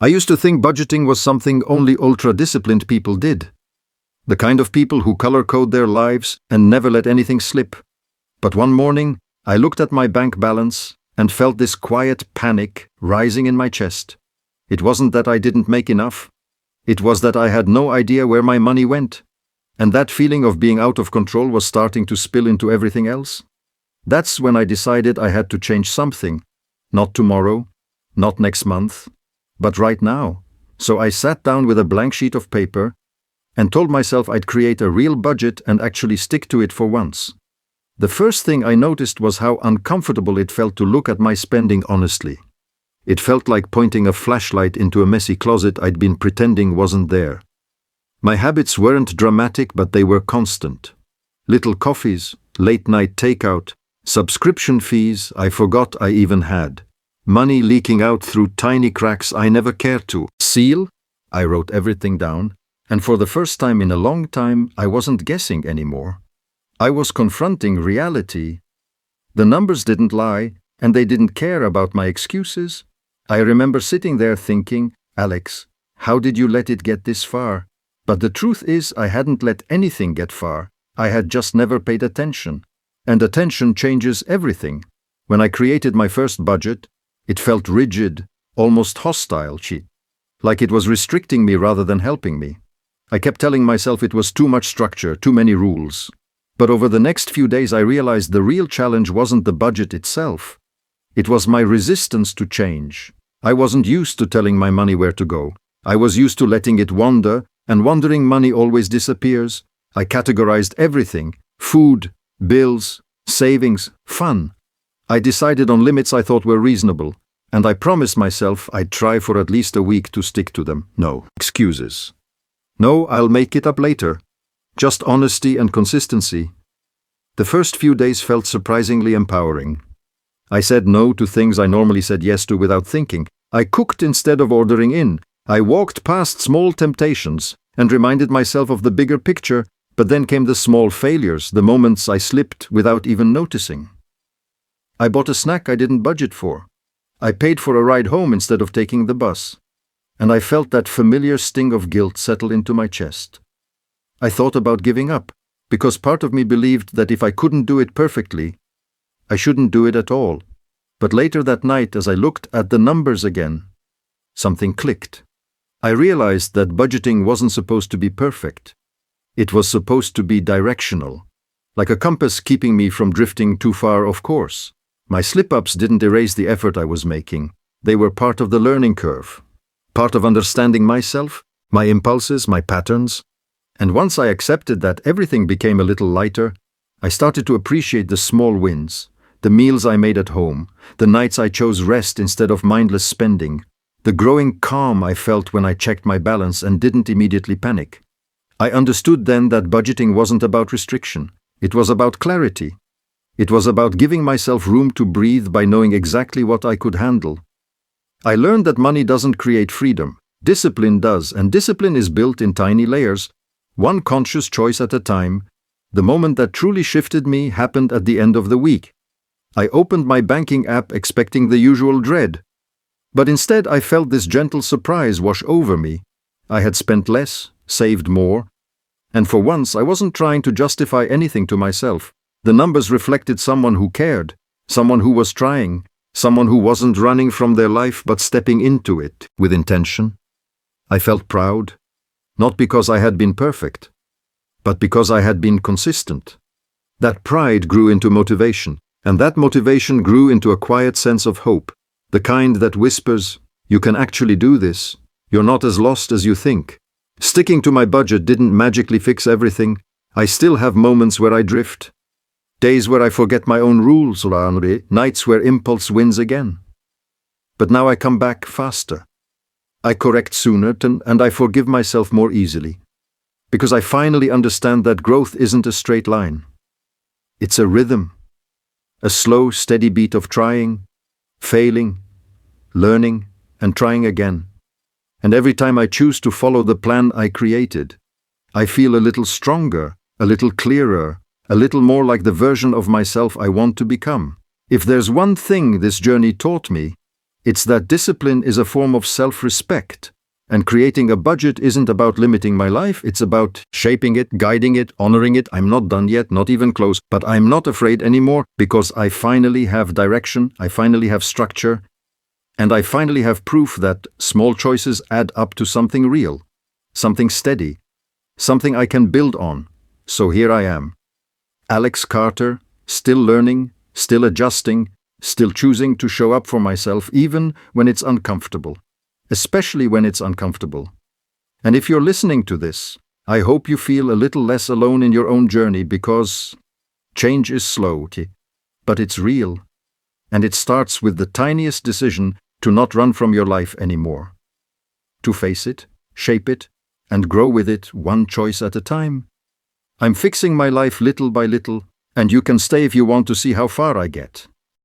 I used to think budgeting was something only ultra-disciplined people did. The kind of people who color-code their lives and never let anything slip. But one morning, I looked at my bank balance and felt this quiet panic rising in my chest. It wasn't that I didn't make enough. It was that I had no idea where my money went. And that feeling of being out of control was starting to spill into everything else. That's when I decided I had to change something. Not tomorrow, not next month, but right now. So I sat down with a blank sheet of paper and told myself I'd create a real budget and actually stick to it for once. The first thing I noticed was how uncomfortable it felt to look at my spending honestly. It felt like pointing a flashlight into a messy closet I'd been pretending wasn't there. My habits weren't dramatic, but they were constant. Little coffees, late-night takeout, subscription fees I forgot I even had. Money leaking out through tiny cracks I never cared to seal. I wrote everything down, and for the first time in a long time, I wasn't guessing anymore. I was confronting reality. The numbers didn't lie, and they didn't care about my excuses. I remember sitting there thinking, Alex, how did you let it get this far? But the truth is, I hadn't let anything get far. I had just never paid attention. And attention changes everything. When I created my first budget, it felt rigid, almost hostile, like it was restricting me rather than helping me. I kept telling myself it was too much structure, too many rules. But over the next few days I realized the real challenge wasn't the budget itself. It was my resistance to change. I wasn't used to telling my money where to go. I was used to letting it wander, and wandering money always disappears. I categorized everything: food, bills, savings, fun. I decided on limits I thought were reasonable, and I promised myself I'd try for at least a week to stick to them. No excuses. No, I'll make it up later. Just honesty and consistency. The first few days felt surprisingly empowering. I said no to things I normally said yes to without thinking. I cooked instead of ordering in. I walked past small temptations and reminded myself of the bigger picture, but then came the small failures, the moments I slipped without even noticing. I bought a snack I didn't budget for. I paid for a ride home instead of taking the bus. And I felt that familiar sting of guilt settle into my chest. I thought about giving up, because part of me believed that if I couldn't do it perfectly, I shouldn't do it at all. But later that night, as I looked at the numbers again, something clicked. I realized that budgeting wasn't supposed to be perfect. It was supposed to be directional, like a compass keeping me from drifting too far off course. My slip-ups didn't erase the effort I was making. They were part of the learning curve, part of understanding myself, my impulses, my patterns. And once I accepted that, everything became a little lighter. I started to appreciate the small wins, the meals I made at home, the nights I chose rest instead of mindless spending, the growing calm I felt when I checked my balance and didn't immediately panic. I understood then that budgeting wasn't about restriction. It was about clarity. It was about giving myself room to breathe by knowing exactly what I could handle. I learned that money doesn't create freedom. Discipline does, and discipline is built in tiny layers, one conscious choice at a time. The moment that truly shifted me happened at the end of the week. I opened my banking app expecting the usual dread. But instead I felt this gentle surprise wash over me. I had spent less, saved more, and for once I wasn't trying to justify anything to myself. The numbers reflected someone who cared, someone who was trying, someone who wasn't running from their life but stepping into it with intention. I felt proud, not because I had been perfect, but because I had been consistent. That pride grew into motivation, and that motivation grew into a quiet sense of hope, the kind that whispers, "You can actually do this. You're not as lost as you think." Sticking to my budget didn't magically fix everything. I still have moments where I drift. Days where I forget my own rules, nights where impulse wins again. But now I come back faster. I correct sooner, and I forgive myself more easily. Because I finally understand that growth isn't a straight line. It's a rhythm. A slow, steady beat of trying, failing, learning, and trying again. And every time I choose to follow the plan I created, I feel a little stronger, a little clearer, a little more like the version of myself I want to become. If there's one thing this journey taught me, It's that discipline is a form of self-respect. And creating a budget isn't about limiting my life, it's about shaping it, guiding it, honoring it. I'm not done yet, not even close, but I'm not afraid anymore because I finally have direction, I finally have structure, and I finally have proof that small choices add up to something real, something steady, something I can build on. So here I am, Alex Carter, still learning, still adjusting, still choosing to show up for myself even when it's uncomfortable. Especially when it's uncomfortable. And if you're listening to this, I hope you feel a little less alone in your own journey because change is slow, but it's real. And it starts with the tiniest decision to not run from your life anymore. To face it, shape it, and grow with it one choice at a time. I'm fixing my life little by little, and you can stay if you want to see how far I get.